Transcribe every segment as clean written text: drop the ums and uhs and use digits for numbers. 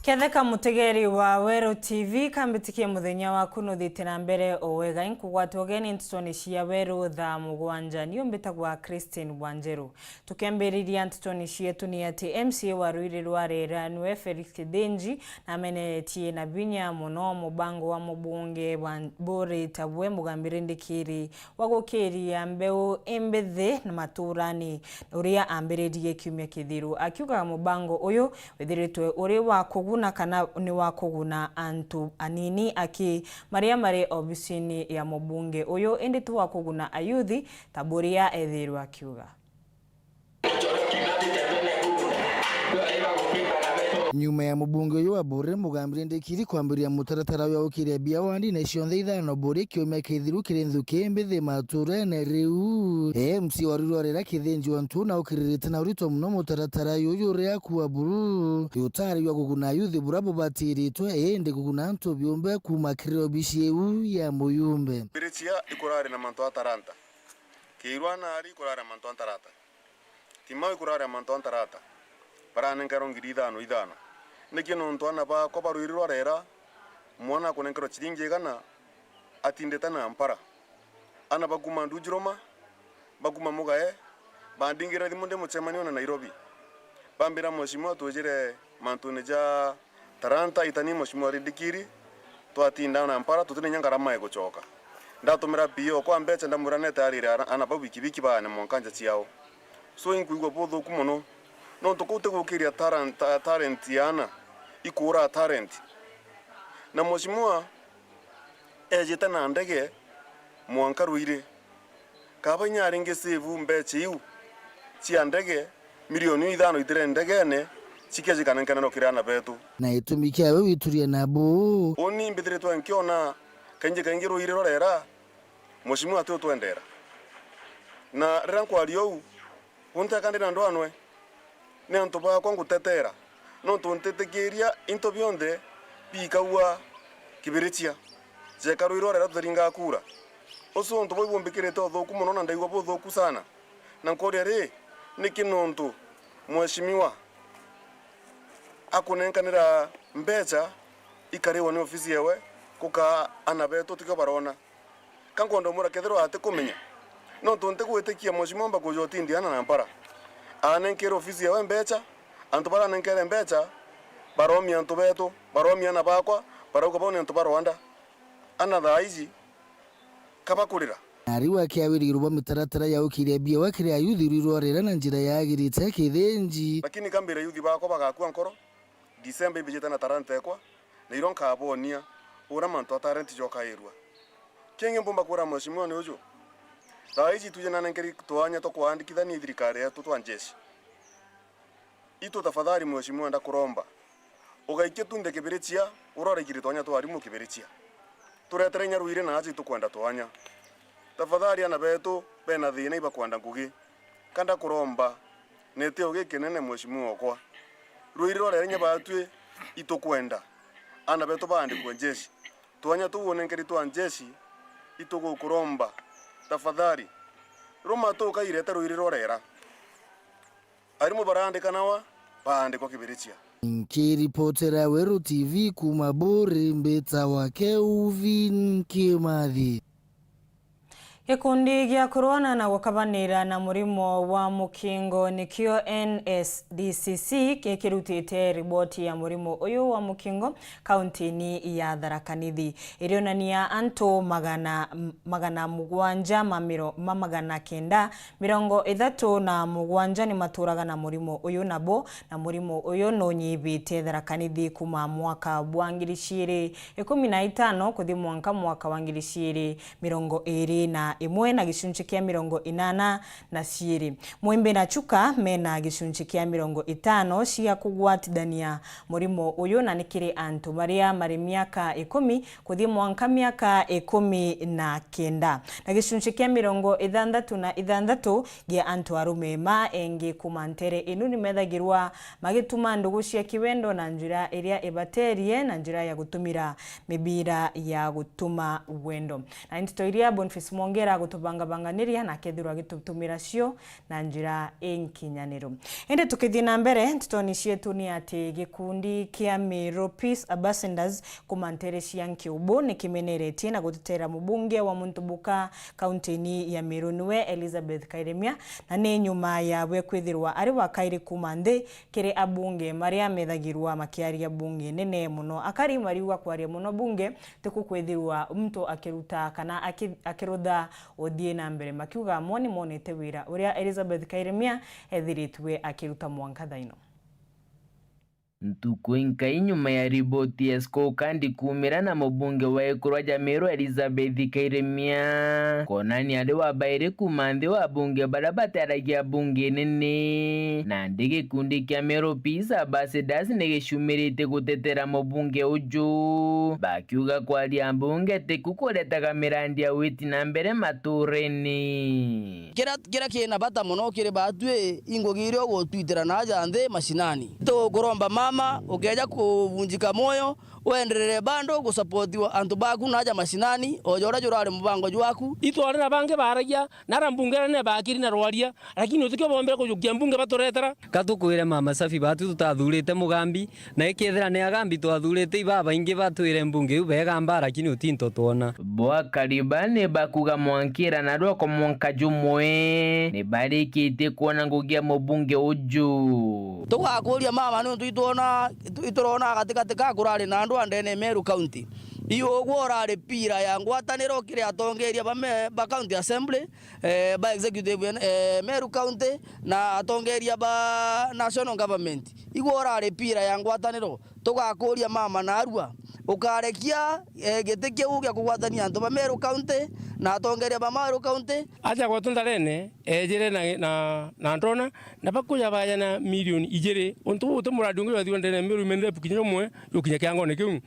Ketheka mutegeri wa Weru TV kambitikie muthenya waku nuthite na mbere owega inkugwatwo geni ntutoni cia Weru Thaa Mugwanja niyo mbitagwa WANJERU tukemberiria ntutoni cietu ni ati MCA wa Rwiri rwa Rera niwe Felix Kidenji na menetie na binya muno mubango wa mubunge bore tabwe mugambirindikiri wagukiria mbeu embethe na maturani uria ambiririe kiumia kithiru akiuga mubango uyu withiritwe uri wa kuguna kana ni wa kuguna antu anini aki maria mari obisini ya mubunge uyu indi tu wa kuguna ayuthi taburia ethiru akiuga nyuma ya mubunge uyu wa bore mugambirindikiri kwambiria mutaratara wa ukiria bia wandi na cionthe ithano bore kiumia kithiru kirinthuki embethe maturene riu MC wa Rwiri rwa Rera Kithenji wantu na ukiririte na urito muno mutaratara uyu ria kuwa buru yutari wa kuguna yuthi burabo batiritwe ende kuguna antu biumbe kumakiriro bisheu ya muyumbe biritia ikurare na manto ataranta kirwana ari ikurare manto antarata timao ikurare manto antarata parane nkarongiri ithano nikino ntwana ba kwa Rwiri rwa Rera mwana kunenkero chiringi gana atindetana mpara ana baguma ndujiroma baguma mugae bandingira thimunde muchemanio na Nairobi bambira mheshimiwa tujire mantuneja taranta itani mheshimiwa ridikiri twatinda na mpara tutine nyangarama egochoka ndatumira bio kwa mbecha ndamurane tayari ana babiki bane monkanja ciao so inkuigwa bodho kumono no tukute gukiria talent yana ikura talent na mheshimiwa ejeta na ndege mwanka Rwiri kaba nyaringe save mbeche iu cia ndege milioni 5 itire ndege ne cikeje kanankana no kirana betu na itumikia we wituria nabo oni mbithire twa nkiona kanje Rwiri rwa Rera mheshimiwa tu twendera na ranko alio unta kandina ndwanwe ne antoba kwa ngutetera no tuntetegeria into bionde bikawa kibiritia je Rwiri rwa Rera tutaringa kura oso ntobo ibombekire to thoku muno na ndaigwa bo thoku sana na nkori ari nikinonto mheshimiwa akunenkanira mbecha ikariwa ni ofisi yewe kuka anabeto tikabarona kankondo mura kethero ate kumenya no tunte kuetekia mheshimiwa mbako jotindi ana nampara anenkero ofisi yewe mbecha antu bara nenkere mbecha baromi antu beto baromi ana bakwa barauka bone antu barwanda ana thaizi kabakurira ariwa kiawiriruba mitaratara ya ukiria bia wakiria yuthi Rwiri rwa Rera na njira yagirite Kithenji lakini kambira yuthi bako bagakua nkoro December bijeta na taranta ekwa na ironka abonia ura manto atarenti joka irwa kenge mbomba kura mheshimiwa ni ujo thaizi tuje na ngeri twanya to kuandikithani thirikari yetu twanjeshi ito tafadhali mheshimiwa ndakuromba ugaike tunde kibiritia urore gire twanya twarimu kibiritia turetere Rwiri na aje tukwenda twanya tafadhali ana beto bena thina iba kwanda ngugi kanda kuromba nete ogekenene mheshimiwa okwa Rwiri rwa Rera batwe itokwenda ana beto bandi kwenjeshi twanya tuone ngeri twanjeshi itogo kuromba tafadhali roma to kaireta Rwiri rwa Rera arimu barande kanawa bande kwa kibiritia nkiripotera Weru TV kumabore mbeta wake Uvin Kimathi Gikundi gia corona na gukabanira na murimo wa mukingo nikio NSDCC kekirutite riboti ya murimo uyu wa mukingo kaunti-ini ya Tharaka Nithi irionania antu magana mugwanja magana kenda mirongo ithatu na mugwanja ni maturaga na murimo uyu nabo na murimo uyu no nyibite Tharaka Nithi kuma mwaka wa 2015 kuthi mwaka wa 2020 na imwe na gicunci kia 82 mwembe na chuka mena gicunci kia 50 cia kugwatithania murimo uyu na nikiri antu maria mari miaka 10 kuthi mwanka miaka 19 na gicunci kia 66 gia antu arume ma engi kumantere inu ni methagirwa magituma ndugu cia kiwendo na njira iria ibaterie na njira ya gutumira mibira ya gutuma wendo na Nteto iria Boniface Mongera gutongera gutubangabanganiria na kethirwa gitutumira cio na njira enkinyaniro. Ende tukithii na mbere ntitoni cietu ni ati gikundi kia Meru Peace Ambassadors kumanterecia Nkiubu ni kimeneretie na gutetera mubunge wa Muntubuka kaunti-ini ya Meru niwe Elizabeth Kairemia, na ni nyuma yawe kwithirwa ari wa kairi kumande kiri abunge maria methagirwa makiaria bunge nene muno. Akari mariwa kwaria muno bunge tiku kwithirwa mtu akiruta kana akirutha uthie na mbere makiuga moni monete wira uria Elizabeth Kairemia ethiritwe akiruta mwanka thaino. Ntukuinka inyuma ya riboti ya kandi kumira na mubunge wa Ekuru ja Meru Elizabeth Kairemia konani ade wa baire kumande wa bunge barabataragia bunge nene na ndege kundi kia Meru Peace Ambassadors negeshumirite gutetera mubunge uju bakiuga kwaria bunge tekukoretaga mirandi ya witi na mbere matureni kira kina bata muno kire batwe ingogirio gutwitira na janthe mashinani to goromba mama ukeja kuvunjika moyo uenderere bando gusapotiwa antu baku naja mashinani ojora jurare mubango jwaku itware na bange baragia nara mbungera ne bakiri na rwaria lakini utikyo bombera kujukia mbunge batoretera katukwire mama safi batu tutathurite mugambi na ikethera ne agambi twathurite ibaba ingi batwire mbunge ubega mbara lakini utinto tuona bwa karibane bakuga mwankira na roko mwanka jumwe ne barikite kuona ngugia mubunge uju tugakuria mama ni tuitona iturona katika kurari na andu andene Meru County iyo gorare pira ya ngwataniro kire atongeria ba county assembly ba executive Meru County na atongeria ba national government igorare pira ya ngwataniro tugakuria mama na arua ukarekia gitike ugia kugwatania antu ba Meru County na atongeria ba Meru County aja gwatunda rene ejire na ndona na bakuya baya na milioni ijire ontu utumuradi ngwe wathi ndene Meru mende pukinyo mwe yukinya kyango ne kiu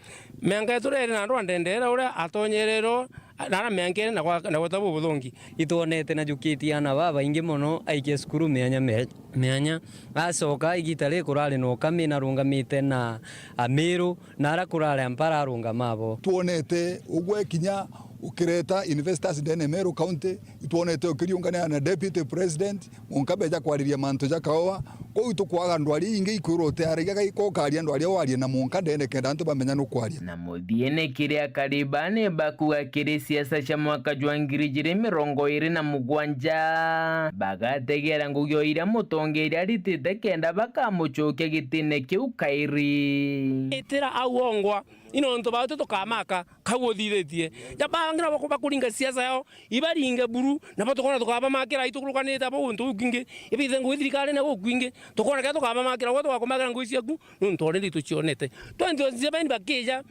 menga turere na ndo ndendera ura atonyerero nara meangere na gwatabu buthongi itwonete na jukitia na baba ingi muno aike skuru meanya acoka igitare kurare no kamina rungamite na Meru nara kurare ampara runga mabo tuonete ugwe kinya ukireta investors ndene Meru County tuonete ukiriungana na deputy president munkabeja kwariria manto jakawa ko itukwaga ndwari ingi ikurote ariga iko karia ndwari warie na munka ndene kenda antu bamenya no kwaria na muthiene kiria karibane bakuga kiri siasa cha mwaka jwa 2027 bagategera ngugyo ira mutongeria ritite kenda bakamuchoke gitine kiu kairi etera awongwa ino nto bato tukamaka kagothiretie jabangira bako bakuringa siasa yao ibaringa buru na bato kona tukaba makira itukurukanite abo ntu kinge ibithe ngwithirikare na gokwinge tukona ka tukaba makira gwa tukakomakira ngwiciaku nto ndi tucionete 2027 bakija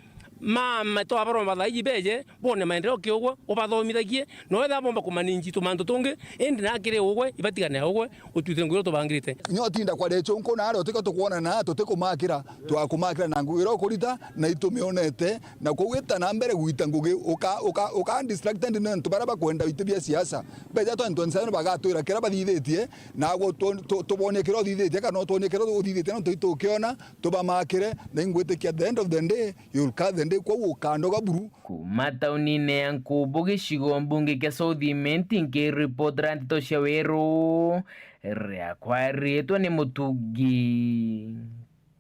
mama to abaroma thai beje bone maendeleo kiogwo ubathomithagie no etha bomba kumaninji tumanto tungi endi na kire ugwe ibatigane ugwe utwite ngwiro tubangirite nyotinda kwa lecho nko na aro tika tukuona na tutikumakira twakumakira na ngwiro kurita na itumionete na kuwita na mbere gwita ngugi uka distracted na ntubaraba kwenda itibia siasa beja to ntonse bagatwira kira bathithetie na go tubone kiro thithetie kana tubone kiro uthithetie no tukiona tubamakire na ingwite ki at the end of the day you'll cut kwa ukando gaburu kumata unine yankubu gishigo mbunge kia Southiment nke report Nteto cia Weru rea kwa rietwa ni mutugi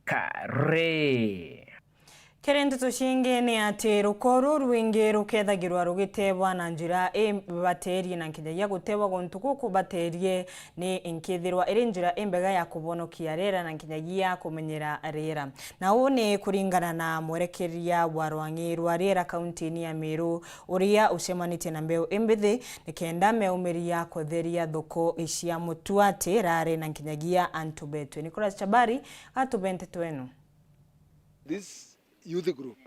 kare kere Nteto ciingi ni ati rukoru rwingi rukethagirwa rugitebwa na njira baterie na nkinyagia gutebwa gontuku kubaterie ni inkithirwa iri njira imbega ya kubonokia rera na nkinyagia kumenyera rera na u ni kuringana na mwerekeria wa rwangi rwa rera kaunti-ini ya Meru uria ucemanite na mbeu imbithi ni kenda meumiria kutheria thoko cia mutuate rare na nkinyagia antubetwe Nicholas Chabari atubente twenu this youth group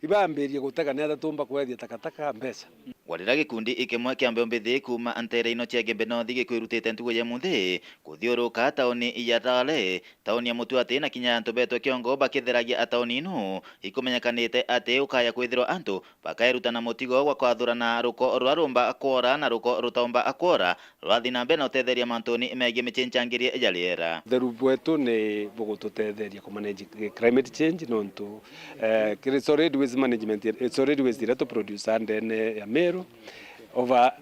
ibamberie gutega netha tumba kwethia takataka mbesa warira gikundi ikimwe kia mbembethi kuma antere-ino cia Gebenothi gikwirutite ntugo ya muthi kuthiuruka tauni ya Thaa tauni ya Mutuate na kinya Ntubetwe kiongo bakitheragia atauni ino ikumenyekanite ati ukaya kwithirwa antu bakairutana mutigo gwa kwathurana ruko rwa rumba akwora na ruko rutomba akwora rwathi na mbere na utetheria mantuni megie michenjangirie ya riera theru wetu ni bugututetheria kumanage climate change nontu solid waste management solid waste to produce and then ya Meru over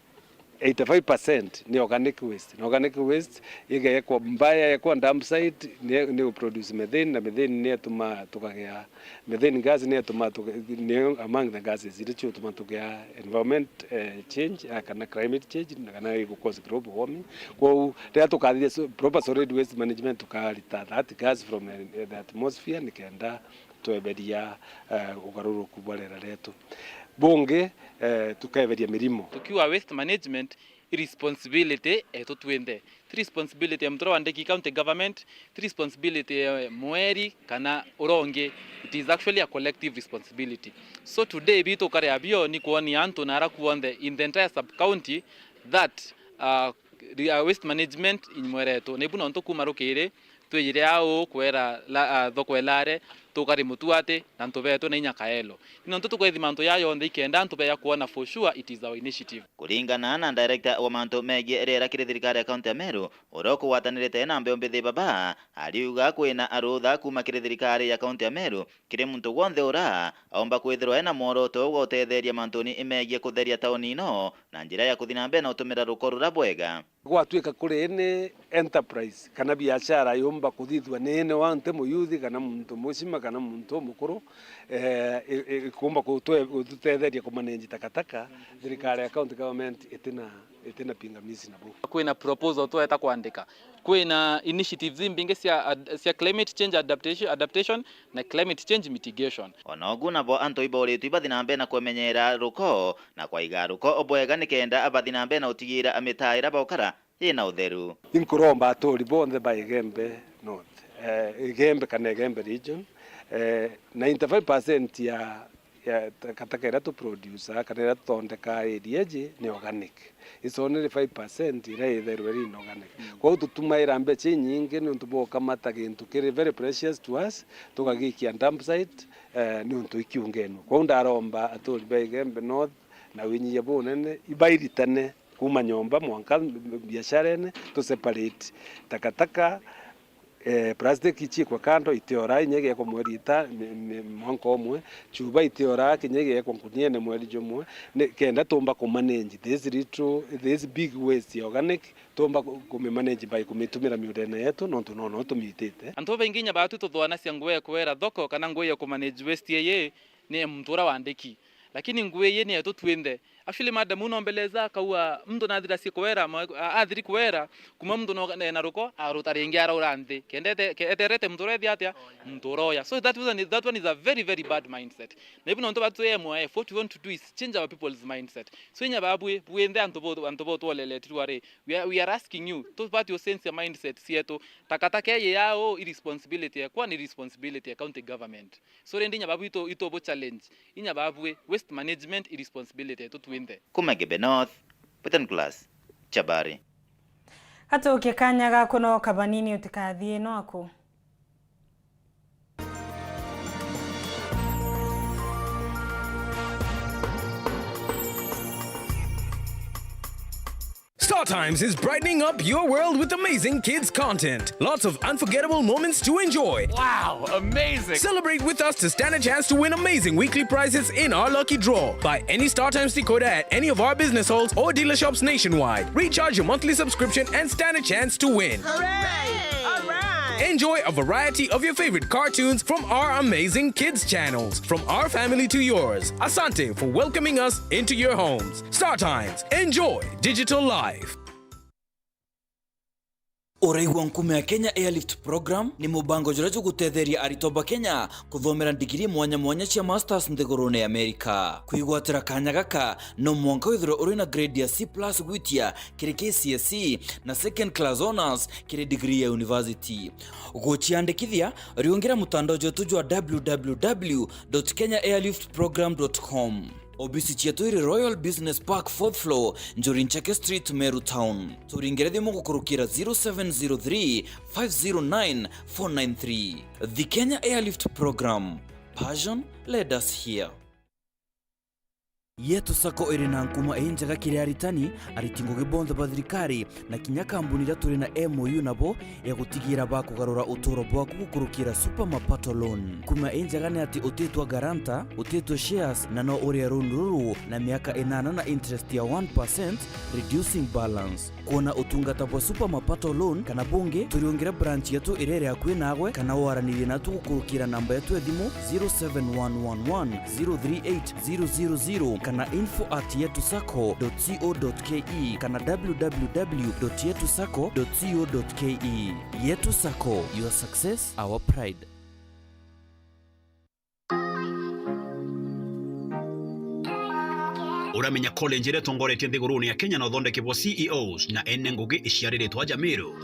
85% ni organic waste. Na organic waste igekwa mbaya yakwa dump site ni produce methane, na methane ni atuma tukagea methane gas ni atuma ni among the gases ile chutuma tukagea environment change kana climate change na kana cause global warming. Kwa hiyo tukathia proper solid waste management tukalita that gas from the atmosphere nikenda tweberia ugaruruku bwa rera letu bunge tukaeberia mirimo tukiwa waste management responsibility twende responsibility ya mtoro andeki county government responsibility ya mweri kana uronge. It is actually a collective responsibility. So today bito kare abio ni kuoni anto nara kuonde in the entire sub county that waste management in mwereto nebuno nto kumarukire twejire ao kwera thokwelare tukari mutuate na ntobeto na inyakaelo ino nto tukwethi manto yayo ndike ikenda ntobe ya kuona for sure it is our initiative. Kuringana na director wa manto megie rera kire thirikari ya county ya Meru uroko watanirite na mbeombethi baba aliuga kwina arutha kuma kire thirikari ya county ya Meru kire muntu wonthe ura aomba kwithirwa ena moroto wa utetheria mantoni imegie kutheria tauni ino na njira ya kuthina mbe na utumira rukorura bwega gwatuika kuri ni enterprise kana biashara yomba kuthithwa ni ene wante muyuthi kana muntu mucima kana muntu mukuru kumba kututetheria kumanage takataka thirikari ya county government itina pingamizi nabo. Kwina proposal tweta kuandika kwina initiatives imbinge cia climate change adaptation na climate change mitigation. Onogu nabo anto ibore tuibathina mbe na kwemenyera ruko na kwa igaruko obwega nikenda abathina mbe na utigira amitaira bokara ina utheru. Inkuromba atori bonthe ba Igembe North Igembe kana Igembe region 95% ya takataka ira tu producer kana ira tondeka area je ni organic. It's only 5% ira very inorganic. Kwa hiyo tutumaira mbeche nyingi ni ntuboka mata kintu kiri very precious to us tukagikia dump site ni untu ikiungeno. Kwa hiyo ndaromba atori ba Igembe North na winyi ya bonene ibairitane kuma nyomba mwanka biashara ene to separate takataka plastic ichi kwa kando itiora nyege kwa mwerita mwanko omwe chuba itiora kinyege kwa kuniene mweri jomwe kenda tomba ku manage this big waste organic tomba ku manage by kumitumira miudene yetu no tumitite anto benginya batu tuthwana cia ngwe kwera thoko kana ngwe ku manage waste ye ni mtura wandiki lakini ngwe ye ni yetu twende actually madam unombeleza kaua mndo nathira si kwera athiri kwera kuma mndo no na ruko arutaringia arauranthi kendete eterete mturethi atia mturoya. So that one is a very bad mindset. Na even onto batu emwe what we want to do is change our people's mindset. So nya babwe buende antobo to lele tuare we are asking you to part your sense mindset sieto takataka ye yao irresponsibility kwa ni responsibility ya county government. So rendi nya babu ito bo challenge inya babwe waste management irresponsibility to kuma Igembe North Putan class Chabari hata ukikanyaga kuno kabanini utikathie no aku Star Times is brightening up your world with amazing kids content. Lots of unforgettable moments to enjoy. Wow, amazing! Celebrate with us to stand a chance to win amazing weekly prizes in our lucky draw. Buy any Star Times decoder at any of our business halls or dealer shops nationwide. Recharge your monthly subscription and stand a chance to win. Hooray! All right! Enjoy a variety of your favorite cartoons from our amazing kids channels. From our family to yours. Asante for welcoming us into your homes. Star Times. Enjoy digital life. Uraigwa nkume ya Kenya Airlift Program ni mubango jorejo gutetheria aritoba Kenya kuthomera digiri mwanya cia masters nthigurune Amerika. Kuigwatira kanya gaka no mwanka withiro uri na grade ya C+ gwitia kiri KCSE na second class honors kiri degree ya university. Ugochiandikithia riongera mutandao jotu jwa www.kenyaairliftprogram.com. Obisi chetu iri Royal Business Park 4th floor Njuri Ncheke Street, Meru Town. Turingerethi mungu kurukira 0703 509 493. The Kenya Airlift Program. Passion led us here. Yetu Sacco iri na nkuma enjaga kiri aritani aritingo gebondo bathirikari na kinya kambuni ira turi na MOU nabo ya gutigira bakugarura uturo bwaku gukurukira super mapato loan. Kuma enjaga ni ati utetwa garanta, utetwa shares na no uri runduru na miaka 8 na interest ya 1% reducing balance. Kuona utungata bwa super mapato loan kana bunge turiongera branch yetu irere yakwe nawe kana waranire natu gukurukira namba yetu ya thimu 0711038000 kana info@yetusacco.co.ke kana www.yetusacco.co.ke. Yetu Sacco, your success, our pride. Uramenya college ire tongoretie nthiguruni ya Kenya no thondekebwo CEOs na ene ngugi iciariritwa ja Meru.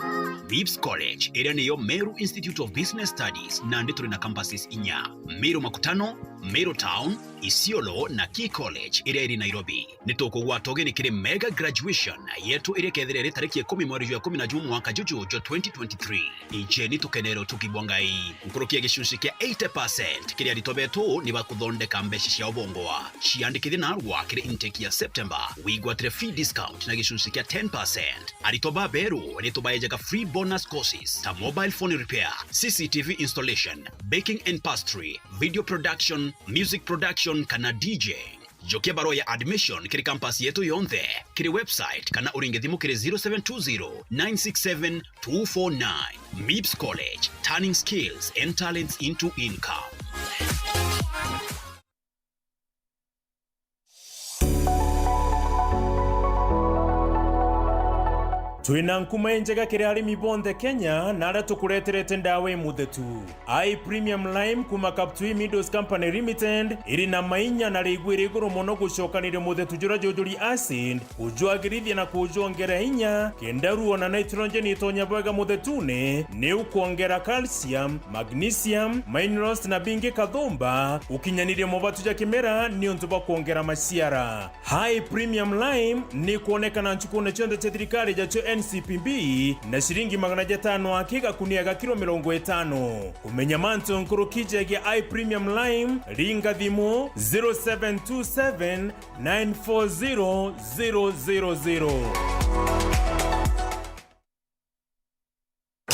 Vips College ire niyo Meru Institute of Business Studies na ndi turi na campuses inya: Meru Makutano, Meru Town, Isiolo na Key College ire iri Nairobi. Nitokugwa toge nikire mega graduation yetu ire kethire tariki 10 mwezi wa 11 mwaka juju 2023. Ijeni tukenero tukibwangai nkurukia gishunshi kia 80% kiri aritobetu ni bakuthondeka mbeshi cia ubongoa ciandikithi na arwa kiri intake ya September wigwatire free discount na gishunshi kia 10%. Aritoba beru nitubayejaga free bonus courses ta mobile phone repair, CCTV installation, baking and pastry, video production, music production kana DJ. Jokia baro ya admission kiri campus yetu yonthe kiri website kana uringe thimu kiri 0720-967-249. MIPS College, turning skills and talents into income. Twina nkuma enjega kiri arimi bonthe Kenya na ara tukureterete ndawe muthetu. I Premium Lime kuma Kaptui Meadows Company Limited iri na mainya na rigwire iguru muno gucokanire muthetu jura jojuri acid kujwagirithia na kujongera hinya kendaruo na nitrogen itonya bwega muthetune ni ukuongera calcium, magnesium, minerals na bingi kathumba ukinyanire mubatu ja kimera ni untuba kuongera maciara. High Premium Lime ni kuonekana nchukune chonde cha thirikari jacho NCPB na shilingi 500 akiga kunia kilo 50. Kumenya manto nkurukije ya I Premium Lime ringa thimu 0727 940 000.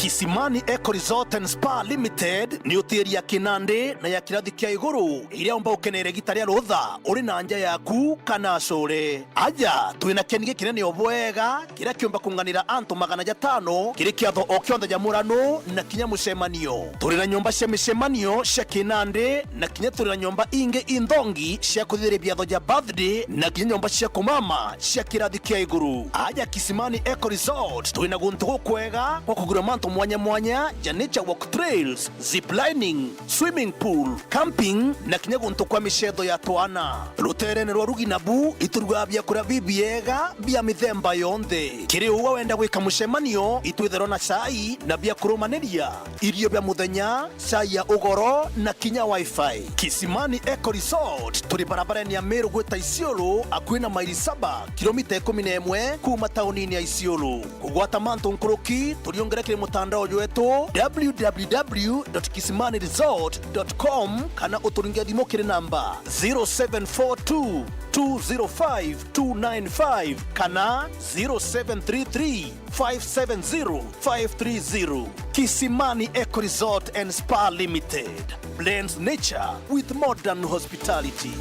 Kisimani Eco Resort and Spa Limited ni hoteli ya kinande na ya kirathi kia iguru iria umba ukenere gitaria rutha uri na nja yaku kana core. Aja twina kenige kinene obwega kira kiumba kunganira antu 500 kiri kiatho o kionthe ja murano na kinya mucemanio. Turi na nyumba cia micemanio cia kinande na kinya turi na nyumba inge indongi cia kuthire biatho ja birthday na kinya nyumba cia kumama cia kirathi kia iguru. Aja Kisimani Eco Resort twina guntu kwega kwa kugura mantu mwanya mwanya ja nature walk trails, ziplining, swimming pool, camping na kinya guntu kwa michetho ya twana. Ruterene rwa ruginabu iturwa bia kura bibiega bia mithemba yonthe. Kiri uwa wenda gwika mucemanio itwithero na chai na bia kurumaniria irio bia muthenya, chai ya ugoro na kinya wifi. Kisimani Eco Resort turi barabarani ya Meru gwita Isiolo akwina maili 7 kilomita 11 kuma taunini ya Isiolo. Kugwata mantu nkuruki turiongera kiri mutandao wetu www.kisimaniresort.com kana uturingia thimo kiri namba 0742 205 295 kana 0733 570 530. Kisimani Eco Resort and Spa Limited blends nature with modern hospitality.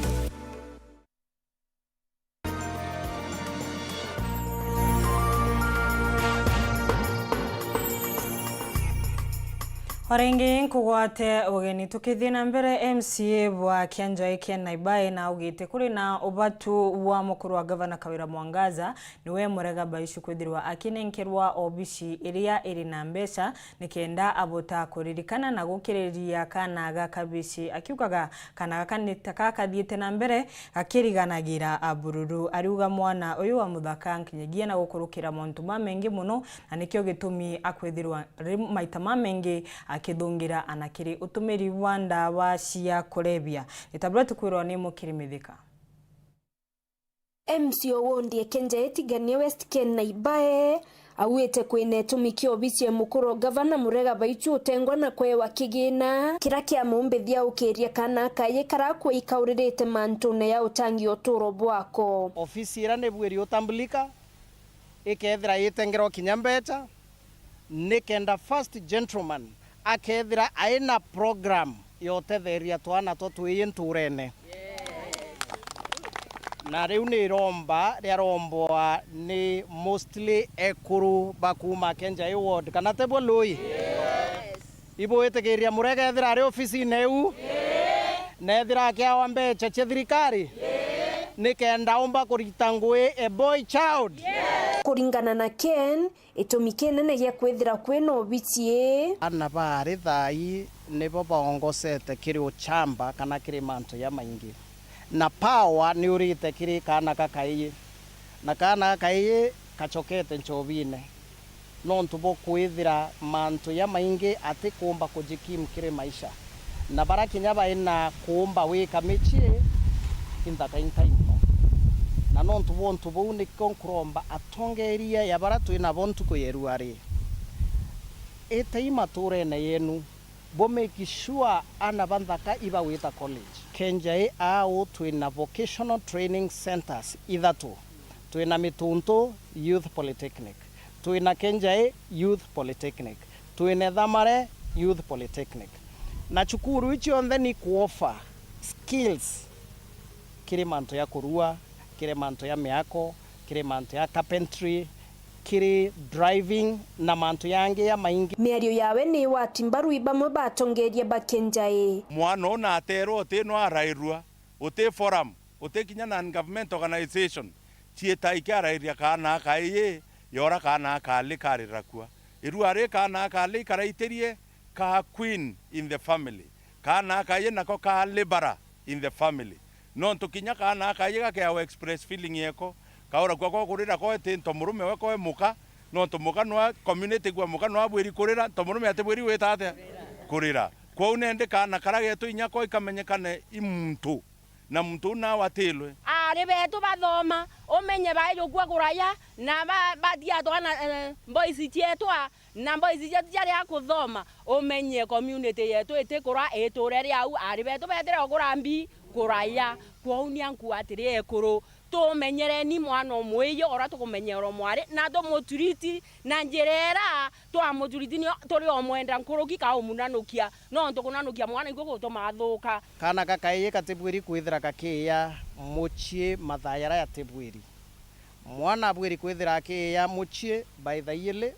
Warengi nkugwate ugeni tukithie na mbere MCA wa Kianjai Ken Naibai na ugite kuri na ubatu wa mukuru wa governor Kawira Mwangaza niwe murega baishu kwithirwa akinenkerwa obishi iria iri na mbeca nikenda abota kuririkana na gukiriria kana gakabishi akiugaga kana kanitaka kathiete na mbere akiriganagira abururu ariuga mwana uyu wa muthaka nkinyagia na gukurukira montu mamengi muno na nikyo gitumi akwithirwa maita mamengi akidungira anakiri utumiri wa ndawa cia kulevya. Nitabura tukwirwa ni mukirimithika. MCO wondi Kianjai tigania West Ken Naibai auite kwine tumikio bicie mukuru gavana Murega Baichu utengwa na kwewa kigina kira kia mumbithia ukiria kana kaye karakwa ikauririte mantune ya utangi oturo bwako ofisi ira ne bweri utambulika ikethira itengero kinyambecha nikenda first gentleman akethira aina program yotetheria twana totwi nturene na riu ni romba ria rombwa ni mostly ekuru bakuma Kenja ward kana tebo lui ibo etegeria Murega ethira ari ofisi neu na ethira kia wambe cheche thirikari nikenda omba kurita ngui a boy child kuringana na Ken itumikene ne gya kwithira kweno bitie ana bari thai nebo baongosete kiri uchamba kana kiri manto ya maingi na power ni urite kiri kana kakaiye na kana kakaiye kachokete nchovine no ntubo kwithira manto ya maingi ati kuomba kujikimu kiri maisha na barakinya baina kuomba wika michie indaka inkaimo na no ntubo ni konkromba atongeria ya baratu ina bontu kuyeruari eteima turene yenu bo make sure ana bandaka iba wita college Kenja au twina vocational training centers ithatu twina Mitunto Youth Polytechnic twina Kenja Youth Polytechnic twina Thamare Youth Polytechnic na chukuru ichi on ni kuofa skills kire manto ya kurua kire manto ya miako kire manto ya carpentry kiri driving na manto yange ya maingi miario yawe ni watimbaru ibamwe batongeria bakenjae mwana ona atero oteno arairua ote forum ote kinya non government organization chieta ikara kana kaiye yora kana kale karirakua iruare kana kale karaiterie ka queen in the family kana kaiye nako ka libera in the family no tukinya kana kaiye ka express feeling yeko kaora kwa kurira ko tento murume we ko muka no to muka no community kwa muka no abwiri kurira to murume atebwiri wetate kurira kwa unende kana karage to inya ko ikamenyekane imuntu na muntu na watilwe ari betu bathoma umenye bayo kwa kuraya na badia twana boys tietwa na boys tietu jari akuthoma umenye community yetu itikura itureri au ari betu betire kurambi kuraya kwa unia nkuatiri ekuru tumenyere ni mwana omweyo ora tukumenyero mwari na ndo moturiti na njerera twa moturiti ni tori omwenda nkuruki ka omunanukia no ntukunanukia mwana iko gutuma athuka kana kakaiye katebwiri kwithira kakiya muchie mathayara ya tebwiri mwana bwiri kwithira kiya muchie by thayile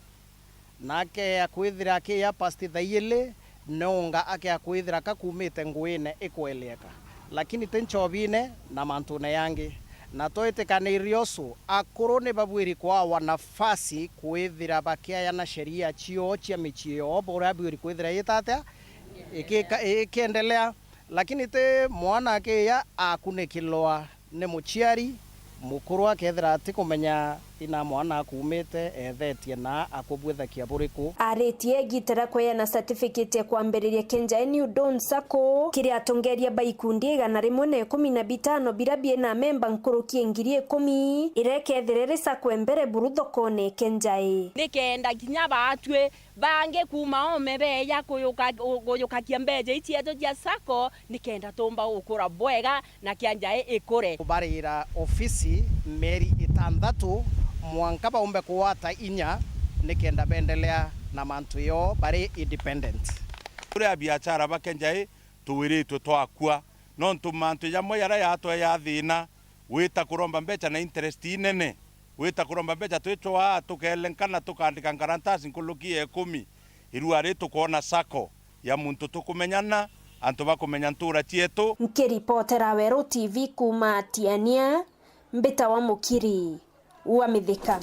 nake ya kwithira kiya pasti thayile nonga ake kwithira kakumite nguine ikweleka lakini tenchovine na mantune yangi na toetekanirioso akoro ne babwiri kwa wanafasi kwithira bakia yana sheria chio chia michio bora bwiri kwithira yitata ikiendelea lakini te mwana ake ya akunekiloa ne muchiari mukuru akethira ati kumenya ina mwana akumite ethetie na akubwithakia buriku aretie gitara kwa na certificate ya kwambiriria Kenja ni udon sako kiri atongeria baikundi gana rimwe na 15 birabie na memba nkuruki ngiri 10 ireketherere sako embere buruthokone Kenja nikenda kinya batwe bange kuma omebe ya kuyuka kiambeje itieto dia sako nikenda tomba ukura bwega na Kenja ikure kubarira ofisi meri itandatu mwankaba umbe kuwata inya nikenda bendelea na mantu yo bari independent ure biashara bakenja tuwiritu twakua no ntumantu yamo yara yato ya thina wita kuromba mbecha na interest inene wita kuromba mbecha twitwa tukelenkana tukandika garantasi nkulukie 10 iruare tukona sako ya muntu tukumenyana antu bakumenya ntura chietu nkiripotera Weru TV kuma Tiania mbita wa mukiri wa mithika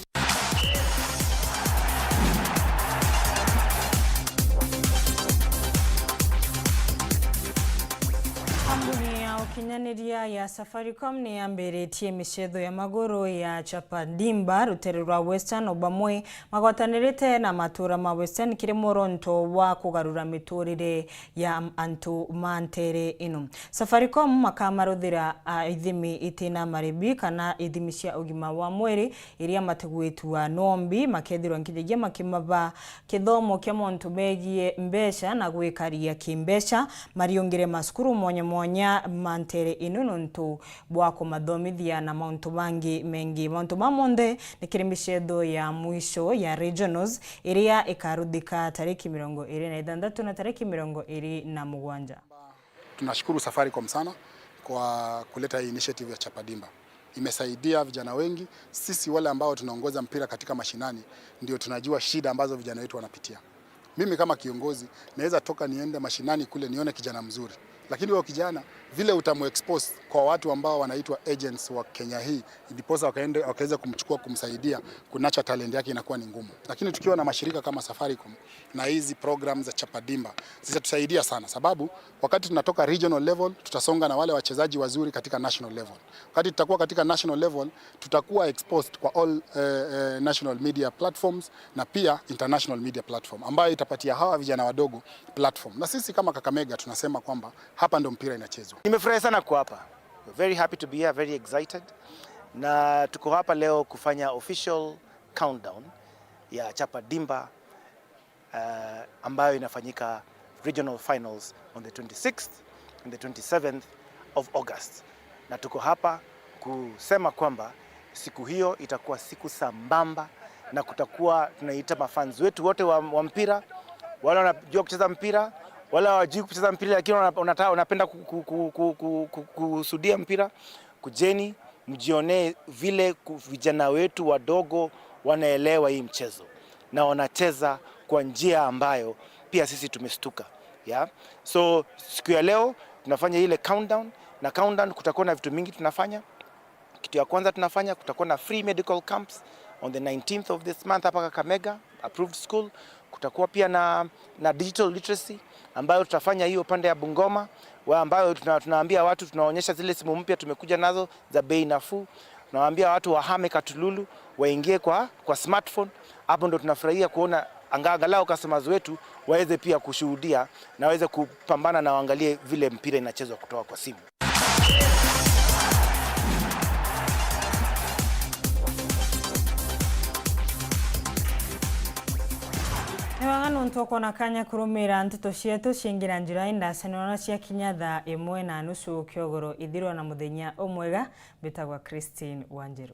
Kampuni ya ukinyaniria Mbeya ya Safaricom ni yambĩrĩtie mĩcetho ya magũrũ ya Chapadimba rũtere rwa Western obamwe magwatanĩrĩte na matũra ma Western kĩrĩ mũronto wa kũgarũra mĩtũrĩre ya antu mantere ino. Safaricom makamarũthĩra ithimi itina marĩbi kana ithimi cia ũgima wa mwĩrĩ iria mategwĩtua nombi makethirwa nkinyagia makimaba kithomo kĩa montu megie mbeca na gwĩkaria kimbeca mariongere maskuru mwanya mantere ino nontu bwa kumathomithia na mauntu bangi mengi. Mauntu mamonde ni kirimishedo ya mwisho ya regionals iria ikarudhika tariki 26 na tariki 27. Tunashukuru Safaricom sana kwa kuleta hii initiative ya Chapadimba. Imesaidia vijana wengi. Sisi wale ambao tunaongoza mpira katika mashinani ndio tunajua shida ambazo vijana wetu wanapitia. Mimi kama kiongozi naweza toka niende mashinani kule nione kijana mzuri, lakini wao kijana vile utamu-expose kwa watu ambao wanaitwa agents wa Kenya hii, ndiposa wakaweza kumchukua kumsaidia kunacha talent yake inakuwa ni ngumu. Lakini tukiwa na mashirika kama Safaricom na hizi programs za Chapadimba zitatusaidia sana, sababu wakati tunatoka regional level tutasonga na wale wachezaji wazuri katika national level. Wakati tutakuwa katika national level tutakuwa exposed kwa all national media platforms na pia international media platform ambayo itapatia hawa vijana wadogo platform. Na sisi kama Kakamega tunasema kwamba hapa ndo mpira inachezwa. Nimefurahi sana kuwa hapa. Very happy to be here, very excited. Na tuko hapa leo kufanya official countdown ya Chapadimba ambayo inafanyika regional finals on the 26th and the 27th of August. Na tuko hapa kusema kwamba siku hiyo itakuwa siku sambamba na kutakuwa tunaita mafans wetu wote wa mpira, wale wanajua kucheza mpira, wala hawajui kucheza mpira lakini wanapenda kusudia mpira. Kujeni mjione vile vijana wetu wadogo wanaelewa hii mchezo na wanacheza kwa njia ambayo pia sisi tumestuka. Yeah? So siku ya leo tunafanya ile countdown, na countdown kutakuwa na vitu mingi tunafanya. Kitu ya kwanza tunafanya, kutakuwa na free medical camps on the 19th of this month hapa Kakamega approved school. Kutakuwa pia na digital literacy ambayo tutafanya hiyo pande ya Bungoma, ambayo tunaambia watu, tunaonyesha zile simu mpya tumekuja nazo za bei nafuu. Tunawaambia watu wahame Katululu waingie kwa smartphone. Hapo ndo tunafurahia kuona angalau customers wetu waweze pia kushuhudia na waweze kupambana na waangalie vile mpira inachezwa kutoka kwa simu. Niwagano ntoko na kanya kurumira Nteto cietu cingira njira indacenona cia kinya thaa 1:30 kiogoro ithirwo na muthenya omwega. Mbitagwa Christine Wanjeru.